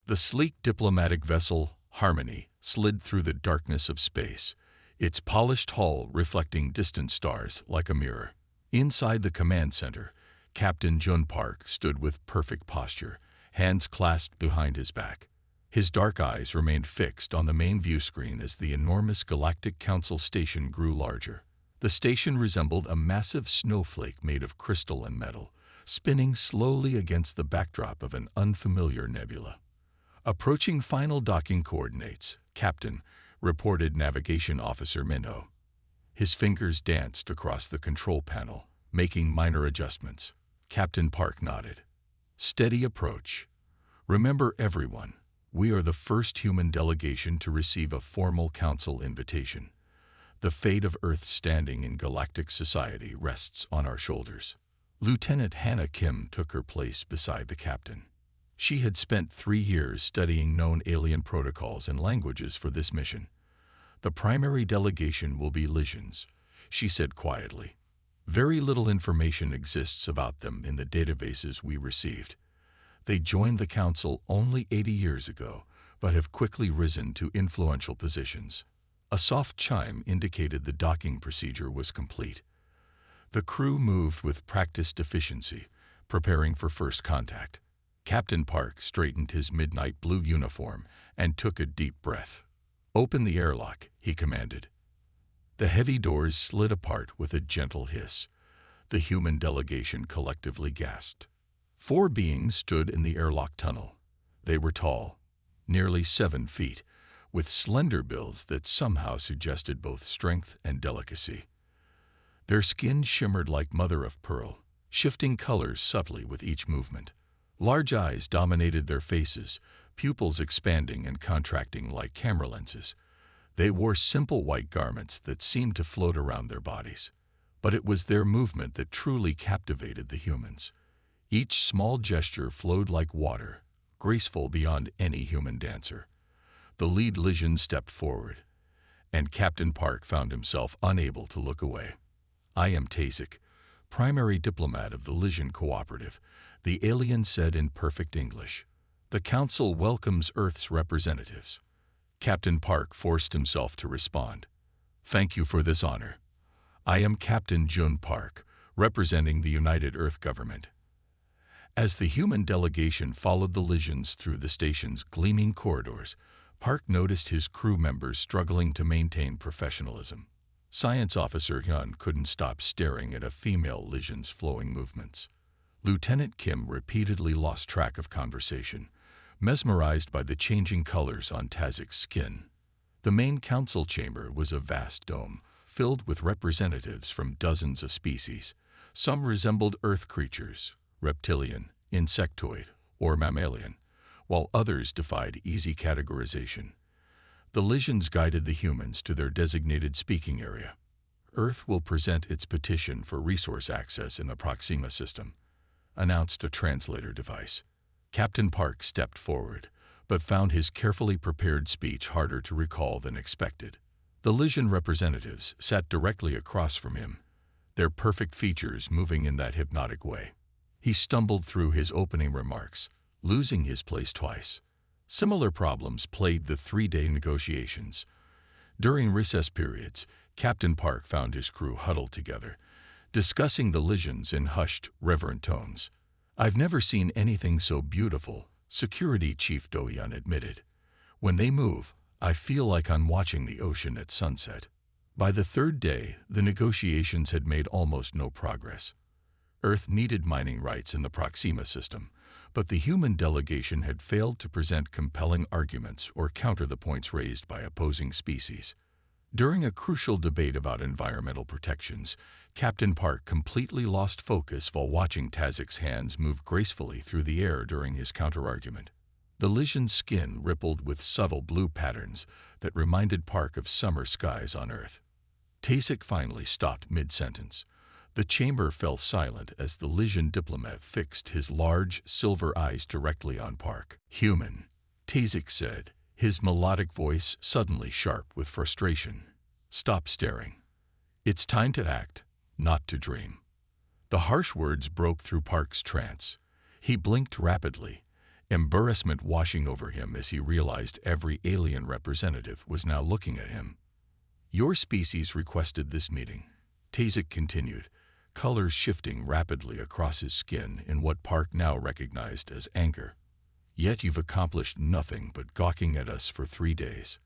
The sleek diplomatic vessel, Harmony, slid through the darkness of space, its polished hull reflecting distant stars like a mirror. Inside the command center, Captain Jun Park stood with perfect posture, hands clasped behind his back. His dark eyes remained fixed on the main view screen as the enormous Galactic Council station grew larger. The station resembled a massive snowflake made of crystal and metal, spinning slowly against the backdrop of an unfamiliar nebula. Approaching final docking coordinates, Captain, reported Navigation Officer Minho. His fingers danced across the control panel, making minor adjustments. Captain Park nodded. Steady approach. Remember everyone, we are the first human delegation to receive a formal council invitation. The fate of Earth's standing in galactic society rests on our shoulders. Lieutenant Hannah Kim took her place beside the captain. She had spent 3 years studying known alien protocols and languages for this mission. The primary delegation will be Lysians, she said quietly. Very little information exists about them in the databases we received. They joined the Council only 80 years ago, but have quickly risen to influential positions. A soft chime indicated the docking procedure was complete. The crew moved with practiced efficiency, preparing for first contact. Captain Park straightened his midnight blue uniform and took a deep breath. "Open the airlock," he commanded. The heavy doors slid apart with a gentle hiss. The human delegation collectively gasped. 4 beings stood in the airlock tunnel. They were tall, nearly 7 feet, with slender builds that somehow suggested both strength and delicacy. Their skin shimmered like mother of pearl, shifting colors subtly with each movement. Large eyes dominated their faces, pupils expanding and contracting like camera lenses. They wore simple white garments that seemed to float around their bodies. But it was their movement that truly captivated the humans. Each small gesture flowed like water, graceful beyond any human dancer. The lead Lysian stepped forward, and Captain Park found himself unable to look away. "I am Tasik, primary diplomat of the Lysian Cooperative," the alien said in perfect English. "The Council welcomes Earth's representatives." Captain Park forced himself to respond. "Thank you for this honor. I am Captain Jun Park, representing the United Earth Government." As the human delegation followed the Lysians through the station's gleaming corridors, Park noticed his crew members struggling to maintain professionalism. Science Officer Hyun couldn't stop staring at a female Lysian's flowing movements. Lieutenant Kim repeatedly lost track of conversation, mesmerized by the changing colors on Tazik's skin. The main council chamber was a vast dome, filled with representatives from dozens of species. Some resembled Earth creatures, reptilian, insectoid, or mammalian, while others defied easy categorization. The Lysians guided the humans to their designated speaking area. "Earth will present its petition for resource access in the Proxima system," announced a translator device. Captain Park stepped forward, but found his carefully prepared speech harder to recall than expected. The Lysian representatives sat directly across from him, their perfect features moving in that hypnotic way. He stumbled through his opening remarks, losing his place twice. Similar problems plagued the 3-day negotiations. During recess periods, Captain Park found his crew huddled together, discussing the Lysians in hushed, reverent tones. "I've never seen anything so beautiful," Security Chief Do-hyun admitted. "When they move, I feel like I'm watching the ocean at sunset." By the 3rd day, the negotiations had made almost no progress. Earth needed mining rights in the Proxima system, but the human delegation had failed to present compelling arguments or counter the points raised by opposing species. During a crucial debate about environmental protections, Captain Park completely lost focus while watching Tazik's hands move gracefully through the air during his counterargument. The Lysian's skin rippled with subtle blue patterns that reminded Park of summer skies on Earth. Tasik finally stopped mid-sentence. The chamber fell silent as the Lysian diplomat fixed his large, silver eyes directly on Park. "Human," Tasik said, his melodic voice suddenly sharp with frustration. "Stop staring. It's time to act, not to dream." The harsh words broke through Park's trance. He blinked rapidly, embarrassment washing over him as he realized every alien representative was now looking at him. "Your species requested this meeting," Tazik continued, colors shifting rapidly across his skin in what Park now recognized as anger. "Yet you've accomplished nothing but gawking at us for 3 days.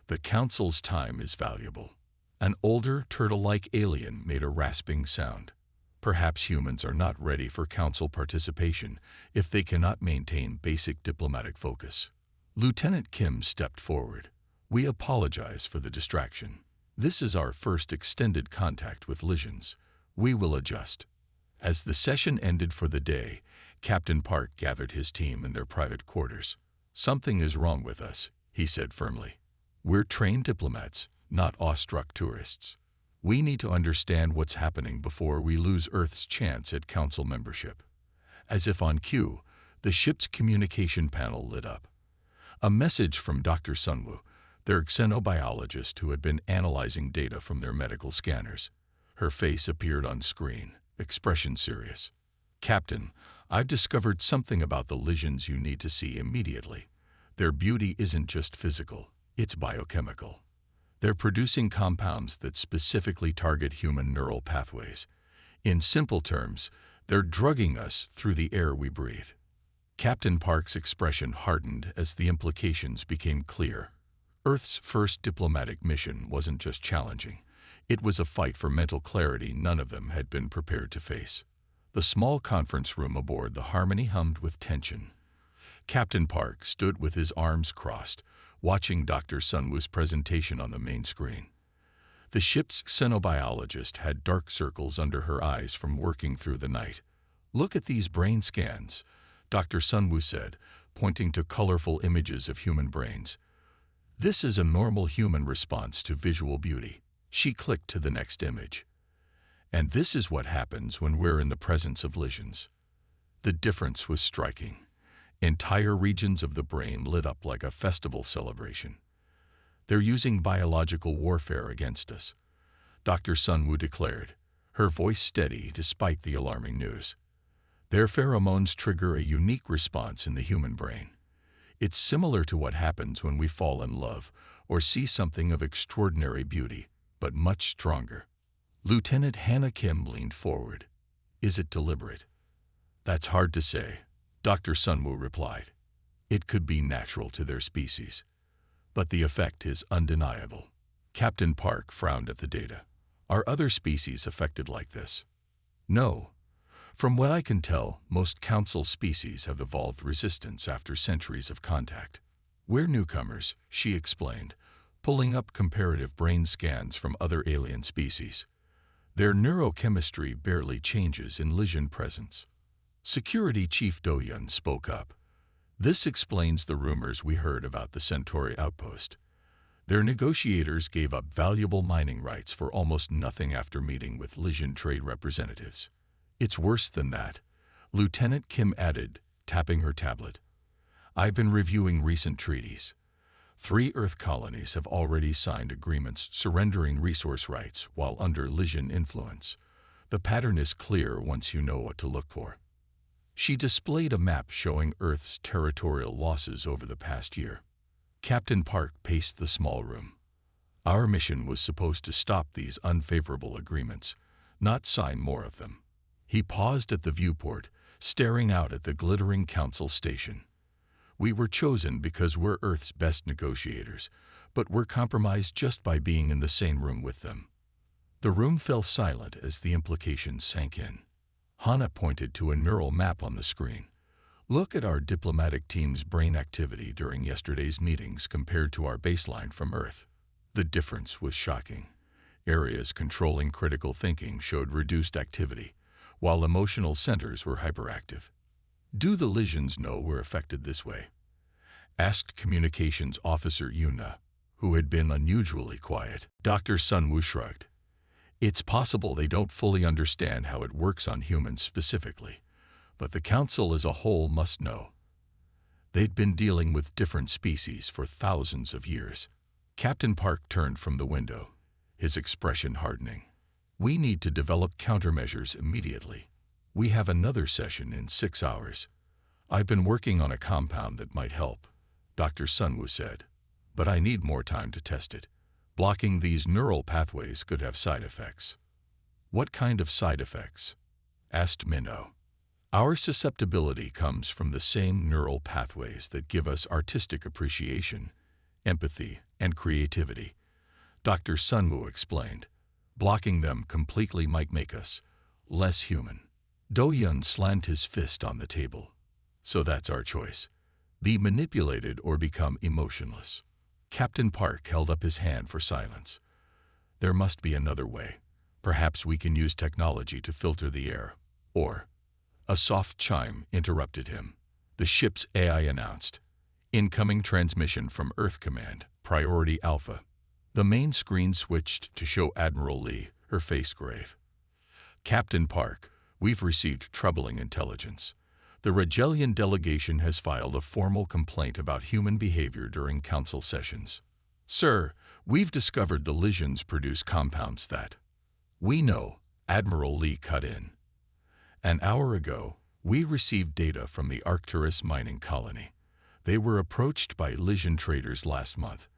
The Council's time is valuable." An older, turtle-like alien made a rasping sound. "Perhaps humans are not ready for Council participation if they cannot maintain basic diplomatic focus." Lieutenant Kim stepped forward. "We apologize for the distraction. This is our first extended contact with Lysians. We will adjust." As the session ended for the day, Captain Park gathered his team in their private quarters. "Something is wrong with us," he said firmly. "We're trained diplomats, not awestruck tourists. We need to understand what's happening before we lose Earth's chance at Council membership." As if on cue, the ship's communication panel lit up. A message from Dr. Sunwoo, their xenobiologist who had been analyzing data from their medical scanners. Her face appeared on screen, expression serious. "Captain, I've discovered something about the Lysians you need to see immediately. Their beauty isn't just physical, it's biochemical. They're producing compounds that specifically target human neural pathways. In simple terms, they're drugging us through the air we breathe." Captain Park's expression hardened as the implications became clear. Earth's first diplomatic mission wasn't just challenging. It was a fight for mental clarity none of them had been prepared to face. The small conference room aboard the Harmony hummed with tension. Captain Park stood with his arms crossed, watching Dr. Sunwoo's presentation on the main screen. The ship's xenobiologist had dark circles under her eyes from working through the night. "Look at these brain scans," Dr. Sunwoo said, pointing to colorful images of human brains. "This is a normal human response to visual beauty." She clicked to the next image. "And this is what happens when we're in the presence of Lysians." The difference was striking. Entire regions of the brain lit up like a festival celebration. "They're using biological warfare against us," Dr. Sunwoo declared, her voice steady despite the alarming news. "Their pheromones trigger a unique response in the human brain. It's similar to what happens when we fall in love or see something of extraordinary beauty, but much stronger." Lieutenant Hannah Kim leaned forward. "Is it deliberate?" "That's hard to say," Dr. Sunwoo replied. "It could be natural to their species, but the effect is undeniable." Captain Park frowned at the data. "Are other species affected like this?" "No. From what I can tell, most Council species have evolved resistance after centuries of contact. We're newcomers," she explained, pulling up comparative brain scans from other alien species. "Their neurochemistry barely changes in Lysian presence." Security Chief Do-Yun spoke up. "This explains the rumors we heard about the Centauri outpost. Their negotiators gave up valuable mining rights for almost nothing after meeting with Lysian trade representatives." "It's worse than that," Lieutenant Kim added, tapping her tablet. "I've been reviewing recent treaties. 3 Earth colonies have already signed agreements surrendering resource rights while under Lysian influence. The pattern is clear once you know what to look for." She displayed a map showing Earth's territorial losses over the past year. Captain Park paced the small room. "Our mission was supposed to stop these unfavorable agreements, not sign more of them." He paused at the viewport, staring out at the glittering Council station. "We were chosen because we're Earth's best negotiators, but we're compromised just by being in the same room with them." The room fell silent as the implications sank in. Hannah pointed to a neural map on the screen. "Look at our diplomatic team's brain activity during yesterday's meetings compared to our baseline from Earth." The difference was shocking. Areas controlling critical thinking showed reduced activity, while emotional centers were hyperactive. "Do the Lysians know we're affected this way?" asked Communications Officer Yuna, who had been unusually quiet. Dr. Sunwoo shrugged. "It's possible they don't fully understand how it works on humans specifically, but the Council as a whole must know. They'd been dealing with different species for thousands of years." Captain Park turned from the window, his expression hardening. "We need to develop countermeasures immediately. We have another session in 6 hours." I've been working on a compound that might help, Dr. Sunwoo said, but I need more time to test it. Blocking these neural pathways could have side effects. What kind of side effects? Asked Minho. Our susceptibility comes from the same neural pathways that give us artistic appreciation, empathy, and creativity, Dr. Sunwoo explained. Blocking them completely might make us less human. Do-Yun slammed his fist on the table. So that's our choice. Be manipulated or become emotionless. Captain Park held up his hand for silence. There must be another way. Perhaps we can use technology to filter the air. Or... A soft chime interrupted him. The ship's AI announced, "Incoming transmission from Earth Command, Priority Alpha." The main screen switched to show Admiral Lee, her face grave. "Captain Park, we've received troubling intelligence. The Regelian delegation has filed a formal complaint about human behavior during council sessions. Sir, we've discovered the Lysians produce compounds that..." "We know," Admiral Lee cut in. "An hour ago, we received data from the Arcturus mining colony. They were approached by Lysian traders last month.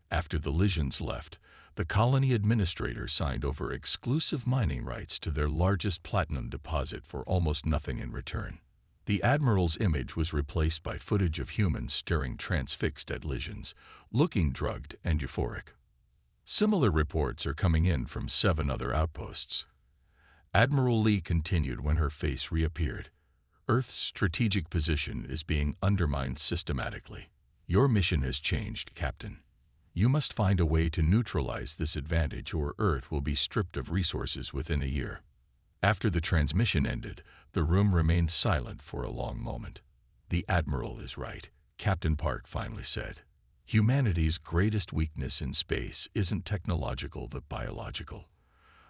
After the Lysians left, the colony administrator signed over exclusive mining rights to their largest platinum deposit for almost nothing in return. The Admiral's image was replaced by footage of humans staring transfixed at Lysians, looking drugged and euphoric. Similar reports are coming in from 7 other outposts." Admiral Lee continued when her face reappeared. "Earth's strategic position is being undermined systematically. Your mission has changed, Captain. You must find a way to neutralize this advantage or Earth will be stripped of resources within a year." After the transmission ended, the room remained silent for a long moment. "The Admiral is right," Captain Park finally said. "Humanity's greatest weakness in space isn't technological but biological.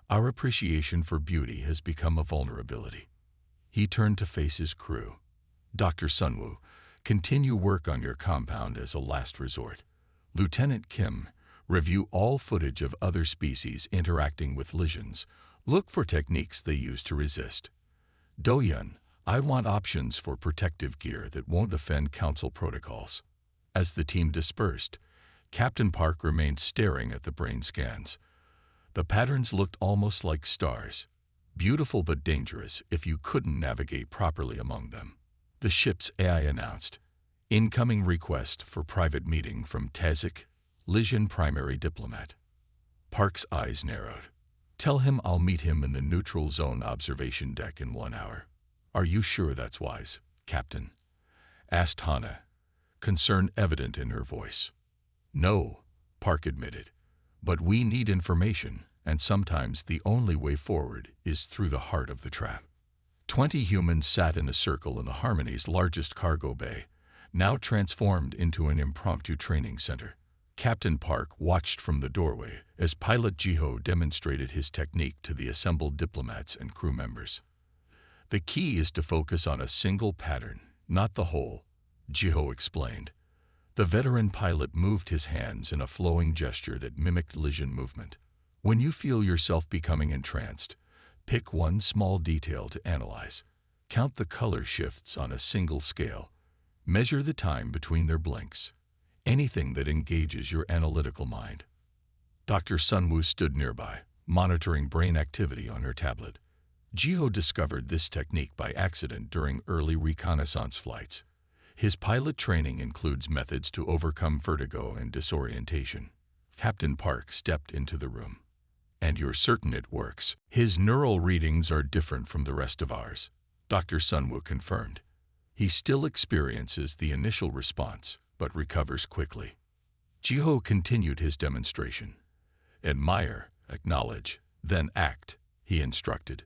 Our appreciation for beauty has become a vulnerability." He turned to face his crew. "Dr. Sunwoo, continue work on your compound as a last resort. Lieutenant Kim, review all footage of other species interacting with Lysians. Look for techniques they use to resist. Do-Yun, I want options for protective gear that won't offend council protocols." As the team dispersed, Captain Park remained staring at the brain scans. The patterns looked almost like stars, beautiful but dangerous if you couldn't navigate properly among them. The ship's AI announced, "Incoming request for private meeting from Tazik, Lysian primary diplomat." Park's eyes narrowed. "Tell him I'll meet him in the neutral zone observation deck in 1 hour." "Are you sure that's wise, Captain?" asked Hana, concern evident in her voice. "No," Park admitted. "But we need information, and sometimes the only way forward is through the heart of the trap." 20 humans sat in a circle in the Harmony's largest cargo bay, now transformed into an impromptu training center. Captain Park watched from the doorway as pilot Jiho demonstrated his technique to the assembled diplomats and crew members. "The key is to focus on a single pattern, not the whole," Jiho explained. The veteran pilot moved his hands in a flowing gesture that mimicked Lysian movement. "When you feel yourself becoming entranced, pick one small detail to analyze. Count the color shifts on a single scale. Measure the time between their blinks. Anything that engages your analytical mind." Dr. Sunwoo stood nearby, monitoring brain activity on her tablet. Jiho discovered this technique by accident during early reconnaissance flights. His pilot training includes methods to overcome vertigo and disorientation. Captain Park stepped into the room. "And you're certain it works?" "His neural readings are different from the rest of ours," Dr. Sunwoo confirmed. "He still experiences the initial response, but recovers quickly." Jiho continued his demonstration. "Admire, acknowledge, then act," he instructed.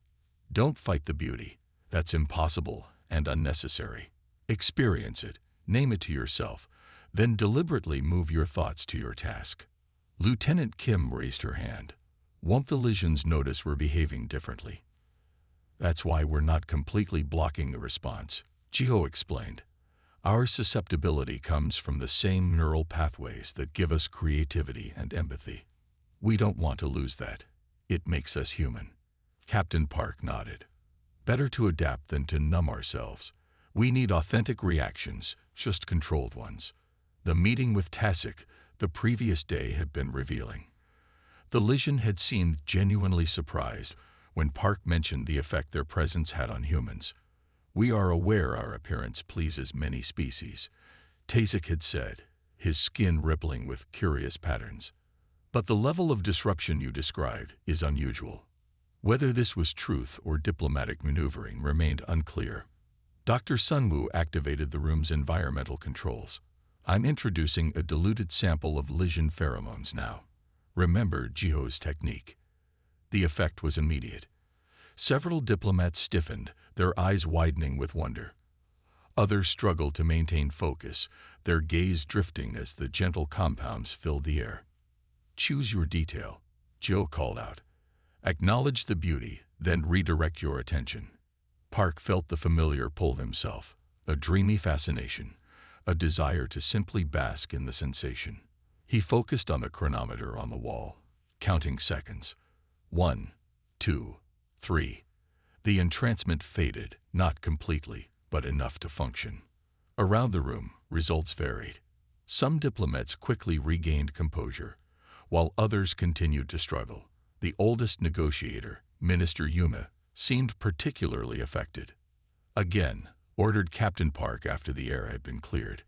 "Don't fight the beauty. That's impossible and unnecessary. Experience it, name it to yourself, then deliberately move your thoughts to your task." Lieutenant Kim raised her hand. "Won't the Lysians notice we're behaving differently?" "That's why we're not completely blocking the response," Jiho explained. "Our susceptibility comes from the same neural pathways that give us creativity and empathy. We don't want to lose that. It makes us human." Captain Park nodded. "Better to adapt than to numb ourselves. We need authentic reactions, just controlled ones. The meeting with Tasik the previous day had been revealing. The Lysian had seemed genuinely surprised when Park mentioned the effect their presence had on humans. "We are aware our appearance pleases many species," Tasik had said, his skin rippling with curious patterns. "But the level of disruption you described is unusual." Whether this was truth or diplomatic maneuvering remained unclear. Dr. Sunwoo activated the room's environmental controls. "I'm introducing a diluted sample of Lysian pheromones now. Remember Jiho's technique." The effect was immediate. Several diplomats stiffened, their eyes widening with wonder. Others struggled to maintain focus, their gaze drifting as the gentle compounds filled the air. "Choose your detail," Joe called out. "Acknowledge the beauty, then redirect your attention." Park felt the familiar pull himself, a dreamy fascination, a desire to simply bask in the sensation. He focused on the chronometer on the wall, counting seconds. 1, 2, 3. The entrancement faded, not completely, but enough to function. Around the room, results varied. Some diplomats quickly regained composure, while others continued to struggle. The oldest negotiator, Minister Yuma, seemed particularly affected. "Again," ordered Captain Park after the air had been cleared,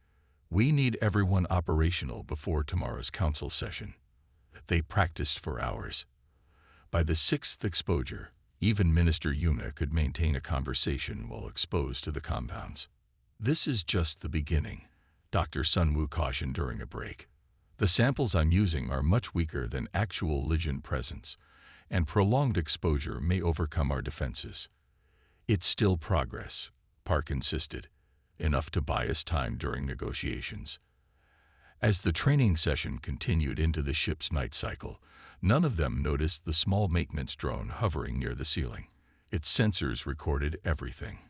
"we need everyone operational before tomorrow's council session." They practiced for hours. By the sixth exposure, even Minister Yuma could maintain a conversation while exposed to the compounds. "This is just the beginning," Dr. Sunwoo cautioned during a break. "The samples I'm using are much weaker than actual Lysian presence, and prolonged exposure may overcome our defenses." "It's still progress," Park insisted, "enough to buy us time during negotiations." As the training session continued into the ship's night cycle, none of them noticed the small maintenance drone hovering near the ceiling. Its sensors recorded everything,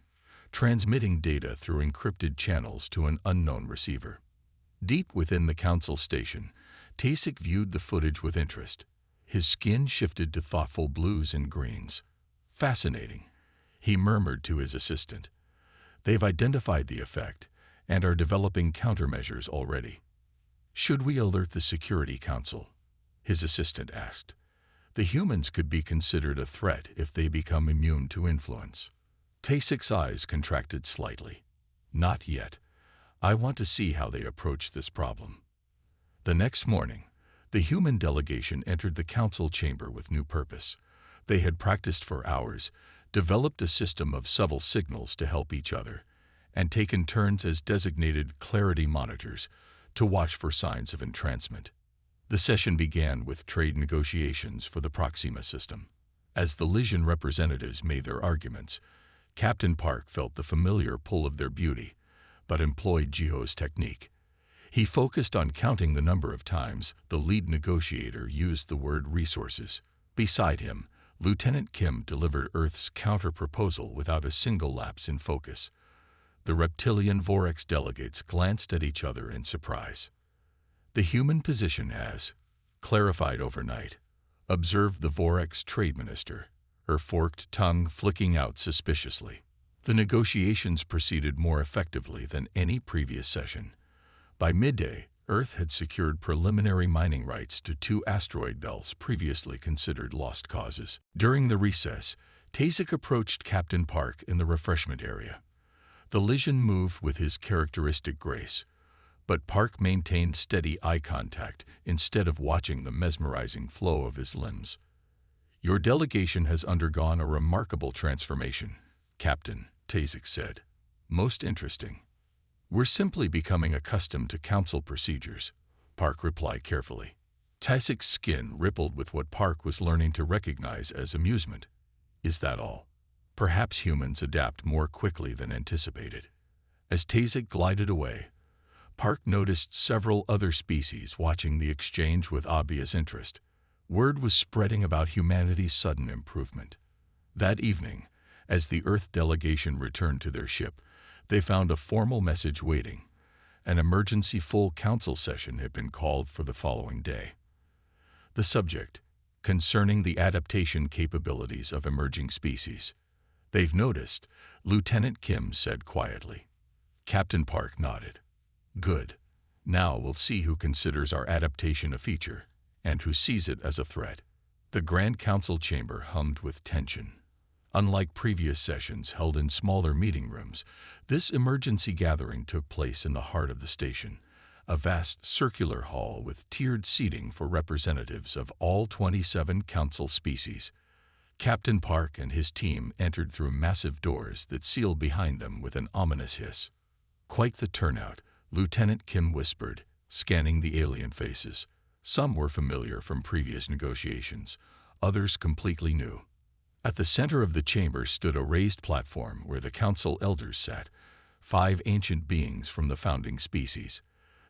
transmitting data through encrypted channels to an unknown receiver. Deep within the council station, Tasik viewed the footage with interest. His skin shifted to thoughtful blues and greens. "Fascinating," he murmured to his assistant. "They've identified the effect and are developing countermeasures already." "Should we alert the Security Council?" his assistant asked. "The humans could be considered a threat if they become immune to influence." Tasik's eyes contracted slightly. "Not yet. I want to see how they approach this problem." The next morning, the human delegation entered the council chamber with new purpose. They had practiced for hours, developed a system of subtle signals to help each other, and taken turns as designated clarity monitors to watch for signs of entrancement. The session began with trade negotiations for the Proxima system. As the Lysian representatives made their arguments, Captain Park felt the familiar pull of their beauty, but employed Jiho's technique. He focused on counting the number of times the lead negotiator used the word resources. Beside him, Lieutenant Kim delivered Earth's counter-proposal without a single lapse in focus. The reptilian Vorix delegates glanced at each other in surprise. "The human position has clarified overnight," observed the Vorix trade minister, her forked tongue flicking out suspiciously. The negotiations proceeded more effectively than any previous session. By midday, Earth had secured preliminary mining rights to 2 asteroid belts previously considered lost causes. During the recess, Tasik approached Captain Park in the refreshment area. The Lysian moved with his characteristic grace, but Park maintained steady eye contact instead of watching the mesmerizing flow of his limbs. "Your delegation has undergone a remarkable transformation," Captain Tasik said. "Most interesting." "We're simply becoming accustomed to council procedures," Park replied carefully. Tasik's skin rippled with what Park was learning to recognize as amusement. "Is that all?" "Perhaps humans adapt more quickly than anticipated." As Tasik glided away, Park noticed several other species watching the exchange with obvious interest. Word was spreading about humanity's sudden improvement. That evening, as the Earth delegation returned to their ship, they found a formal message waiting. An emergency full council session had been called for the following day. The subject, concerning the adaptation capabilities of emerging species. "They've noticed," Lieutenant Kim said quietly. Captain Park nodded. Good. Now we'll see who considers our adaptation a feature, and who sees it as a threat. The Grand Council chamber hummed with tension. Unlike previous sessions held in smaller meeting rooms, this emergency gathering took place in the heart of the station, a vast circular hall with tiered seating for representatives of all 27 council species. Captain Park and his team entered through massive doors that sealed behind them with an ominous hiss. Quite the turnout, Lieutenant Kim whispered, scanning the alien faces. Some were familiar from previous negotiations, others completely new. At the center of the chamber stood a raised platform where the council elders sat, 5 ancient beings from the founding species.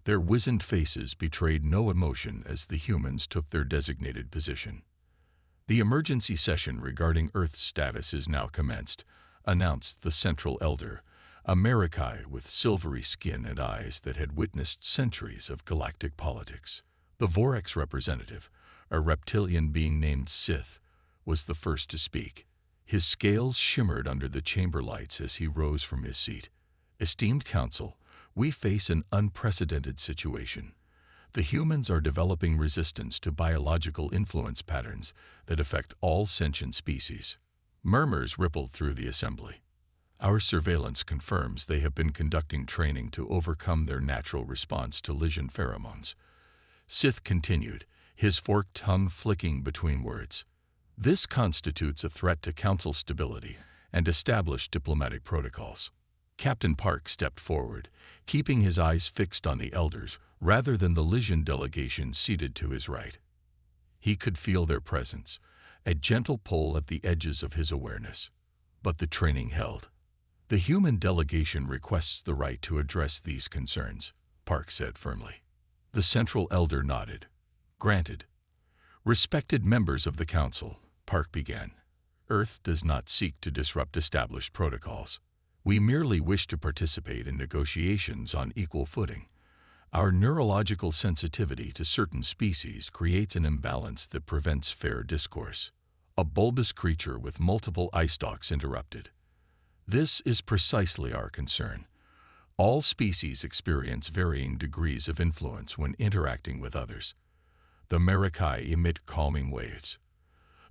Their wizened faces betrayed no emotion as the humans took their designated position. The emergency session regarding Earth's status is now commenced, announced the central elder, a Marikai with silvery skin and eyes that had witnessed centuries of galactic politics. The Vorx representative, a reptilian being named Sith, was the first to speak. His scales shimmered under the chamber lights as he rose from his seat. Esteemed Council, we face an unprecedented situation. The humans are developing resistance to biological influence patterns that affect all sentient species. Murmurs rippled through the assembly. Our surveillance confirms they have been conducting training to overcome their natural response to Lysian pheromones. Sith continued, his forked tongue flicking between words. This constitutes a threat to council stability and established diplomatic protocols. Captain Park stepped forward, keeping his eyes fixed on the elders rather than the Lysian delegation seated to his right. He could feel their presence, a gentle pull at the edges of his awareness. But the training held. The human delegation requests the right to address these concerns, Park said firmly. The central elder nodded. Granted. Respected members of the council, Park began. Earth does not seek to disrupt established protocols. We merely wish to participate in negotiations on equal footing. Our neurological sensitivity to certain species creates an imbalance that prevents fair discourse. A bulbous creature with multiple eye stalks interrupted. This is precisely our concern. All species experience varying degrees of influence when interacting with others. The Marikai emit calming waves.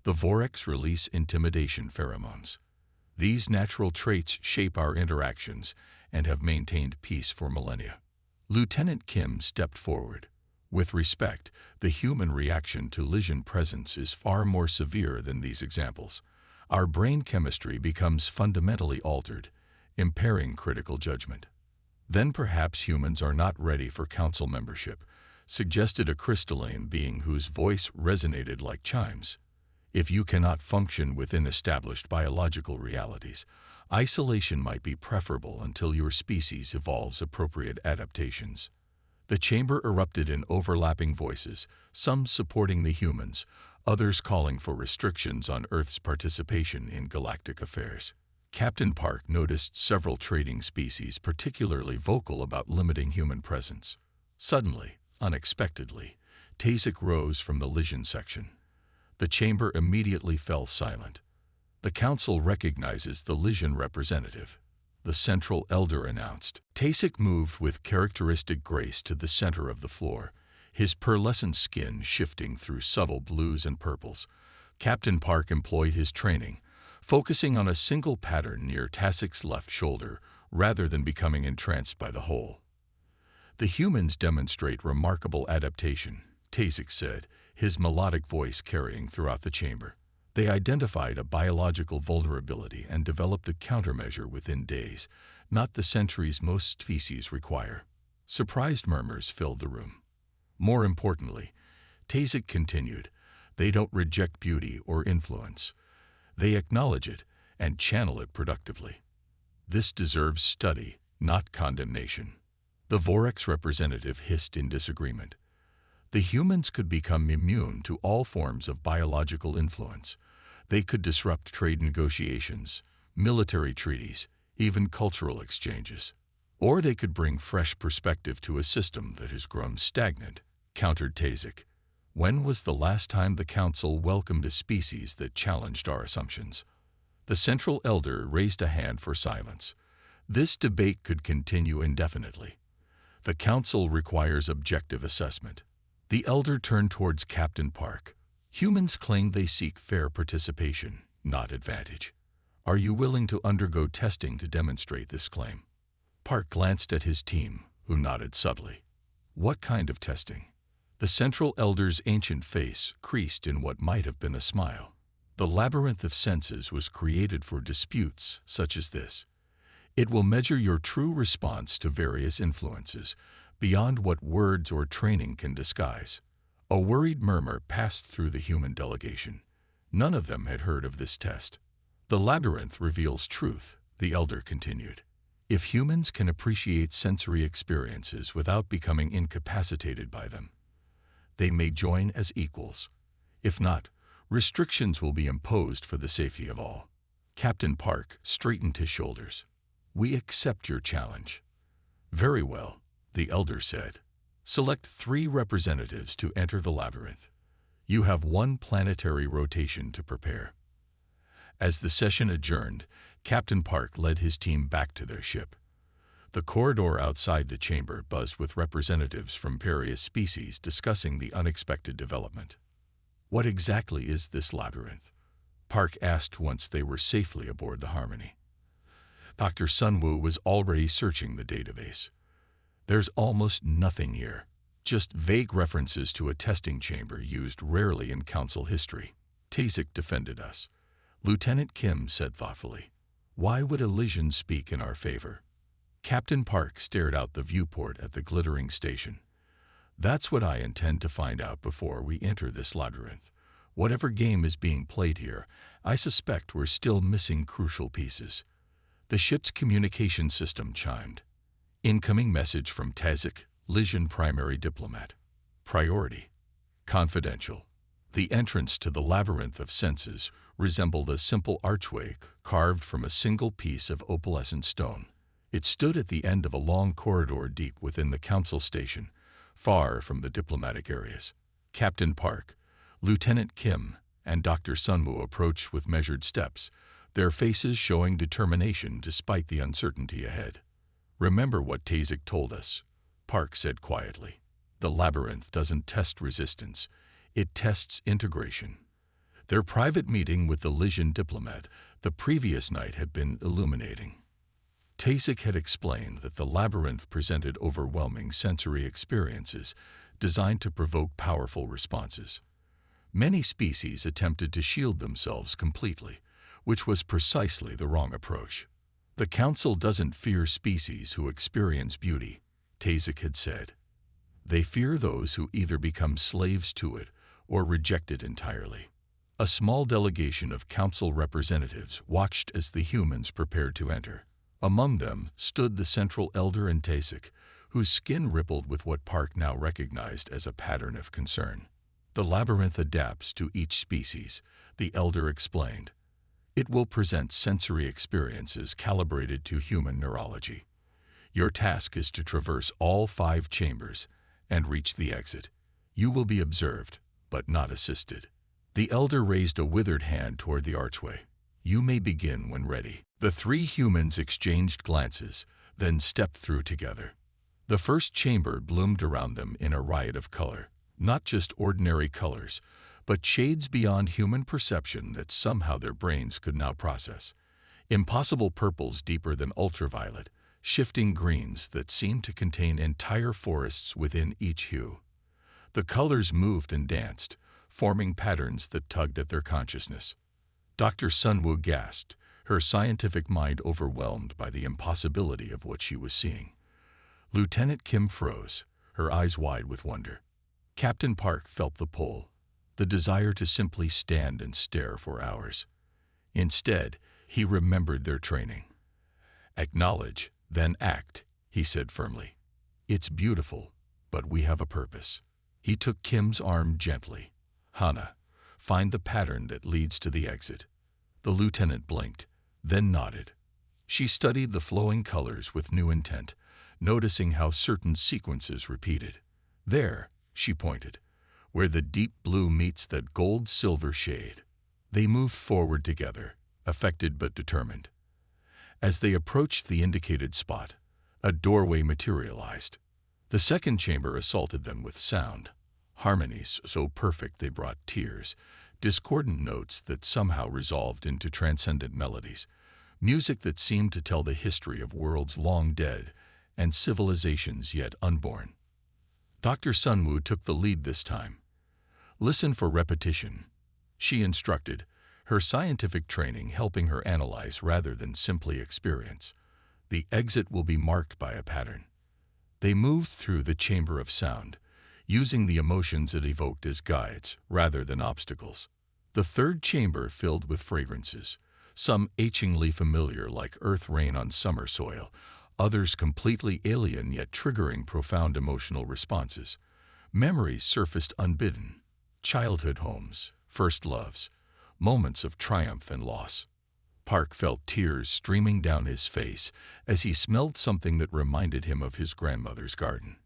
The Vorx release intimidation pheromones. These natural traits shape our interactions and have maintained peace for millennia. Lieutenant Kim stepped forward. With respect, the human reaction to Lysian presence is far more severe than these examples. Our brain chemistry becomes fundamentally altered, impairing critical judgment. Then perhaps humans are not ready for council membership, suggested a crystalline being whose voice resonated like chimes. If you cannot function within established biological realities, isolation might be preferable until your species evolves appropriate adaptations. The chamber erupted in overlapping voices, some supporting the humans, others calling for restrictions on Earth's participation in galactic affairs. Captain Park noticed several trading species particularly vocal about limiting human presence. Suddenly, unexpectedly, Tazik rose from the Lysian section. The chamber immediately fell silent. The council recognizes the Lysian representative. The central elder announced. Tazik moved with characteristic grace to the center of the floor, his pearlescent skin shifting through subtle blues and purples. Captain Park employed his training, focusing on a single pattern near Tazik's left shoulder rather than becoming entranced by the whole. The humans demonstrate remarkable adaptation, Tazik said, his melodic voice carrying throughout the chamber. They identified a biological vulnerability and developed a countermeasure within days, not the centuries most species require. Surprised murmurs filled the room. More importantly, Tazik continued, they don't reject beauty or influence. They acknowledge it and channel it productively. This deserves study, not condemnation. The Vorx representative hissed in disagreement. The humans could become immune to all forms of biological influence. They could disrupt trade negotiations, military treaties, even cultural exchanges. Or they could bring fresh perspective to a system that has grown stagnant, countered Tazik. When was the last time the council welcomed a species that challenged our assumptions? The central elder raised a hand for silence. This debate could continue indefinitely. The council requires objective assessment. The elder turned towards Captain Park. Humans claim they seek fair participation, not advantage. Are you willing to undergo testing to demonstrate this claim? Park glanced at his team, who nodded subtly. What kind of testing? The central elder's ancient face creased in what might have been a smile. The labyrinth of senses was created for disputes such as this. It will measure your true response to various influences, beyond what words or training can disguise. A worried murmur passed through the human delegation. None of them had heard of this test. The labyrinth reveals truth, the elder continued. If humans can appreciate sensory experiences without becoming incapacitated by them, they may join as equals. If not, restrictions will be imposed for the safety of all. Captain Park straightened his shoulders. We accept your challenge. Very well, the elder said. Select 3 representatives to enter the labyrinth. You have 1 planetary rotation to prepare. As the session adjourned, Captain Park led his team back to their ship. The corridor outside the chamber buzzed with representatives from various species discussing the unexpected development. What exactly is this labyrinth? Park asked once they were safely aboard the Harmony. Dr. Sunwoo was already searching the database. There's almost nothing here, just vague references to a testing chamber used rarely in Council history. Tazik defended us. Lieutenant Kim said thoughtfully, why would Elysian speak in our favor? Captain Park stared out the viewport at the glittering station. That's what I intend to find out before we enter this labyrinth. Whatever game is being played here, I suspect we're still missing crucial pieces. The ship's communication system chimed. Incoming message from Tazik, Elysian primary diplomat. Priority. Confidential. The entrance to the labyrinth of senses resembled a simple archway carved from a single piece of opalescent stone. It stood at the end of a long corridor deep within the council station, far from the diplomatic areas. Captain Park, Lieutenant Kim, and Dr. Sunwoo approached with measured steps, their faces showing determination despite the uncertainty ahead. Remember what Tazik told us, Park said quietly. The labyrinth doesn't test resistance, it tests integration. Their private meeting with the Elysian diplomat the previous night had been illuminating. Tazik had explained that the labyrinth presented overwhelming sensory experiences designed to provoke powerful responses. Many species attempted to shield themselves completely, which was precisely the wrong approach. The Council doesn't fear species who experience beauty, Tazik had said. They fear those who either become slaves to it or reject it entirely. A small delegation of Council representatives watched as the humans prepared to enter. Among them stood the central elder and Tazik, whose skin rippled with what Park now recognized as a pattern of concern. The labyrinth adapts to each species, the elder explained. It will present sensory experiences calibrated to human neurology. Your task is to traverse all 5 chambers and reach the exit. You will be observed, but not assisted. The elder raised a withered hand toward the archway. You may begin when ready. The 3 humans exchanged glances, then stepped through together. The first chamber bloomed around them in a riot of color, not just ordinary colors, but shades beyond human perception that somehow their brains could now process. Impossible purples deeper than ultraviolet, shifting greens that seemed to contain entire forests within each hue. The colors moved and danced, forming patterns that tugged at their consciousness. Dr. Sunwoo gasped, her scientific mind overwhelmed by the impossibility of what she was seeing. Lieutenant Kim froze, her eyes wide with wonder. Captain Park felt the pull, the desire to simply stand and stare for hours. Instead, he remembered their training. Acknowledge, then act, he said firmly. It's beautiful, but we have a purpose. He took Kim's arm gently. Hana, find the pattern that leads to the exit. The lieutenant blinked, then nodded. She studied the flowing colors with new intent, noticing how certain sequences repeated. There, she pointed, where the deep blue meets that gold-silver shade. They moved forward together, affected but determined. As they approached the indicated spot, a doorway materialized. The second chamber assaulted them with sound, harmonies so perfect they brought tears, discordant notes that somehow resolved into transcendent melodies, music that seemed to tell the history of worlds long dead and civilizations yet unborn. Dr. Sunwoo took the lead this time. Listen for repetition, she instructed, her scientific training helping her analyze rather than simply experience. The exit will be marked by a pattern. They moved through the chamber of sound, using the emotions it evoked as guides rather than obstacles. The third chamber filled with fragrances, some achingly familiar like earth rain on summer soil, others completely alien yet triggering profound emotional responses. Memories surfaced unbidden, childhood homes, first loves, moments of triumph and loss. Park felt tears streaming down his face as he smelled something that reminded him of his grandmother's garden.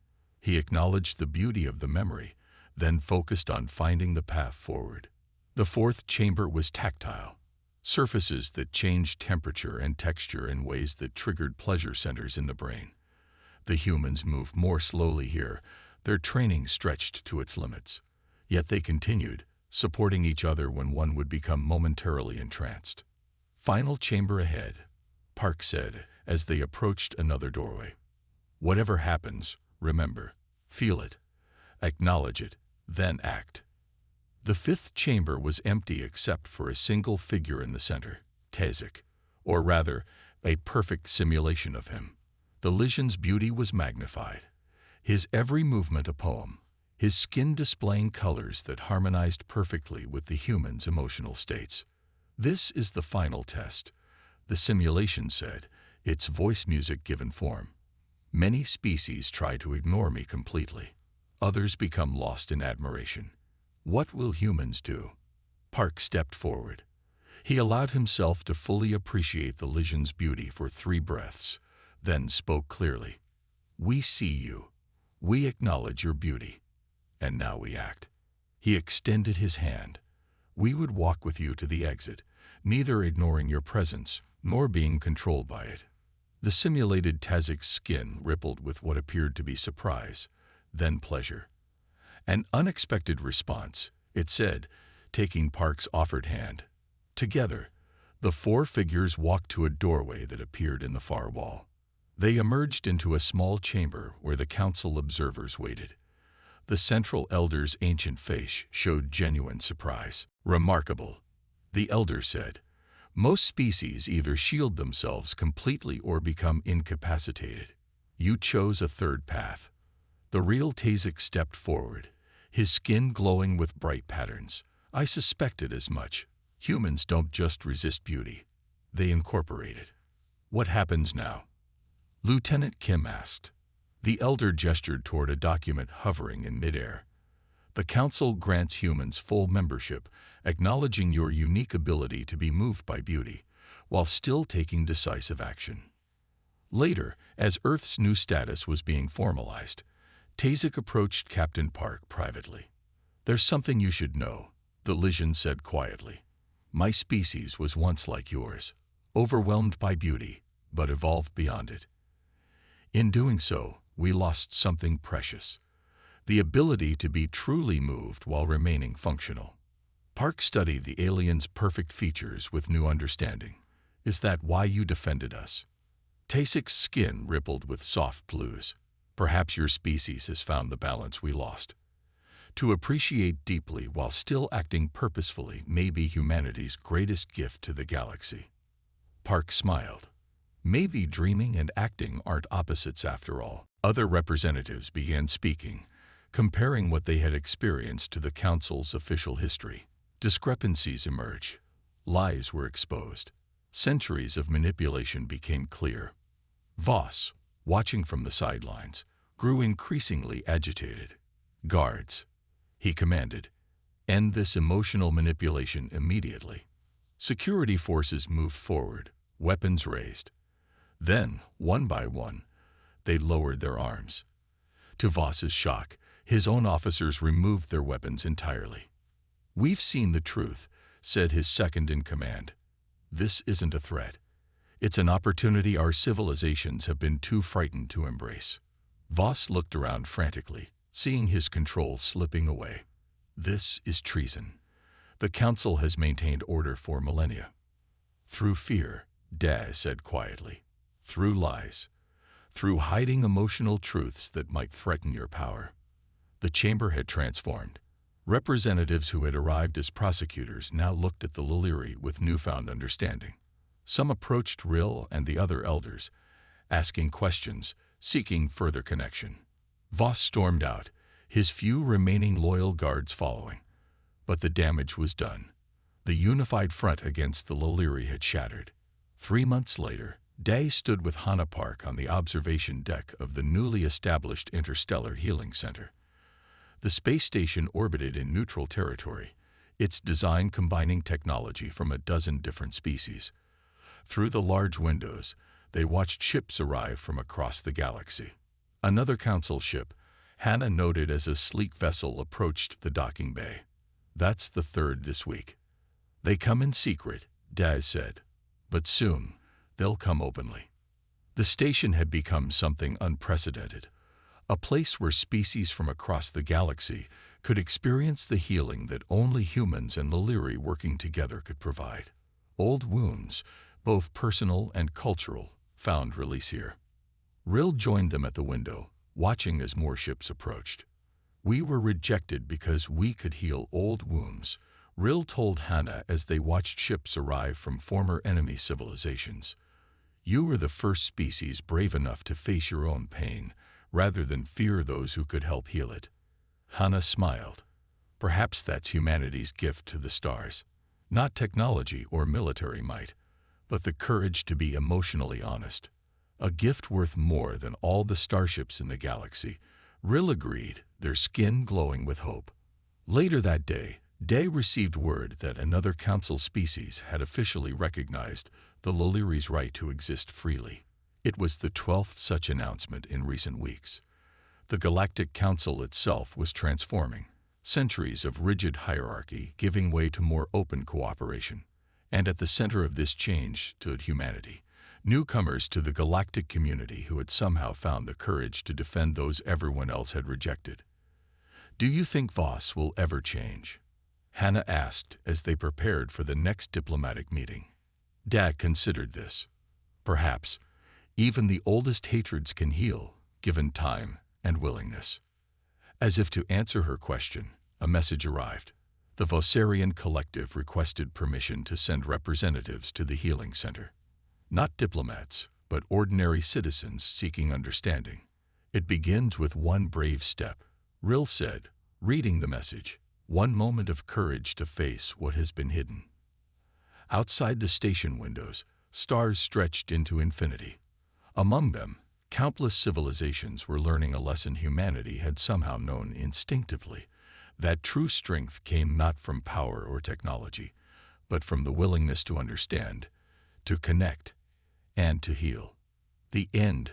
He acknowledged the beauty of the memory, then focused on finding the path forward. The fourth chamber was tactile, surfaces that changed temperature and texture in ways that triggered pleasure centers in the brain. The humans moved more slowly here, their training stretched to its limits. Yet they continued, supporting each other when one would become momentarily entranced. Final chamber ahead, Park said as they approached another doorway. Whatever happens, remember, feel it, acknowledge it, then act. The fifth chamber was empty except for a single figure in the center, Tazik, or rather, a perfect simulation of him. The Lysian's beauty was magnified, his every movement a poem, his skin displaying colors that harmonized perfectly with the human's emotional states. This is the final test, the simulation said, its voice music given form. Many species try to ignore me completely. Others become lost in admiration. What will humans do? Park stepped forward. He allowed himself to fully appreciate the Lysian's beauty for 3 breaths, then spoke clearly. We see you. We acknowledge your beauty. And now we act. He extended his hand. We would walk with you to the exit, neither ignoring your presence nor being controlled by it. The simulated Tazik's skin rippled with what appeared to be surprise, then pleasure. An unexpected response, it said, taking Park's offered hand. Together, the 4 figures walked to a doorway that appeared in the far wall. They emerged into a small chamber where the council observers waited. The central elder's ancient face showed genuine surprise. Remarkable, the elder said. Most species either shield themselves completely or become incapacitated. You chose a third path. The real Tazik stepped forward, his skin glowing with bright patterns. I suspected as much. Humans don't just resist beauty. They incorporate it. What happens now? Lieutenant Kim asked. The elder gestured toward a document hovering in midair. The Council grants humans full membership, acknowledging your unique ability to be moved by beauty, while still taking decisive action. Later, as Earth's new status was being formalized, Tazik approached Captain Park privately. There's something you should know, the Lysian said quietly. My species was once like yours, overwhelmed by beauty, but evolved beyond it. In doing so, we lost something precious, the ability to be truly moved while remaining functional. Park studied the alien's perfect features with new understanding. Is that why you defended us? Tazik's skin rippled with soft blues. Perhaps your species has found the balance we lost. To appreciate deeply while still acting purposefully may be humanity's greatest gift to the galaxy. Park smiled. Maybe dreaming and acting aren't opposites after all. Other representatives began speaking, comparing what they had experienced to the Council's official history. Discrepancies emerged. Lies were exposed. Centuries of manipulation became clear. Voss, watching from the sidelines, grew increasingly agitated. Guards, he commanded, end this emotional manipulation immediately. Security forces moved forward, weapons raised. Then, one by one, they lowered their arms. To Voss's shock, his own officers removed their weapons entirely. We've seen the truth, said his second in command. This isn't a threat. It's an opportunity our civilizations have been too frightened to embrace. Voss looked around frantically, seeing his control slipping away. This is treason. The Council has maintained order for millennia. Through fear, Daz said quietly. Through lies. Through hiding emotional truths that might threaten your power. The chamber had transformed. Representatives who had arrived as prosecutors now looked at the Liliri with newfound understanding. Some approached Rill and the other elders, asking questions, seeking further connection. Voss stormed out, his few remaining loyal guards following. But the damage was done. The unified front against the Liliri had shattered. 3 months later, Day stood with Hana Park on the observation deck of the newly established Interstellar Healing Center. The space station orbited in neutral territory, its design combining technology from a dozen different species. Through the large windows, they watched ships arrive from across the galaxy. Another council ship, Hana noted as a sleek vessel, approached the docking bay. That's the third this week. They come in secret, Daz said, but soon they'll come openly. The station had become something unprecedented, a place where species from across the galaxy could experience the healing that only humans and Liliri working together could provide. Old wounds, both personal and cultural, found release here. Rill joined them at the window, watching as more ships approached. We were rejected because we could heal old wounds, Rill told Hana as they watched ships arrive from former enemy civilizations. You were the first species brave enough to face your own pain, rather than fear those who could help heal it. Hana smiled. Perhaps that's humanity's gift to the stars. Not technology or military might, but the courage to be emotionally honest. A gift worth more than all the starships in the galaxy. Rill agreed, their skin glowing with hope. Later that day, Day received word that another council species had officially recognized the Liliri's right to exist freely. It was the 12th such announcement in recent weeks. The Galactic Council itself was transforming, centuries of rigid hierarchy giving way to more open cooperation. And at the center of this change stood humanity, newcomers to the galactic community who had somehow found the courage to defend those everyone else had rejected. Do you think Voss will ever change? Hana asked as they prepared for the next diplomatic meeting. Dak considered this. Perhaps. Even the oldest hatreds can heal, given time and willingness. As if to answer her question, a message arrived. The Vossarian Collective requested permission to send representatives to the healing center. Not diplomats, but ordinary citizens seeking understanding. It begins with one brave step, Rill said, reading the message. One moment of courage to face what has been hidden. Outside the station windows, stars stretched into infinity. Among them, countless civilizations were learning a lesson humanity had somehow known instinctively, that true strength came not from power or technology, but from the willingness to understand, to connect, and to heal. The end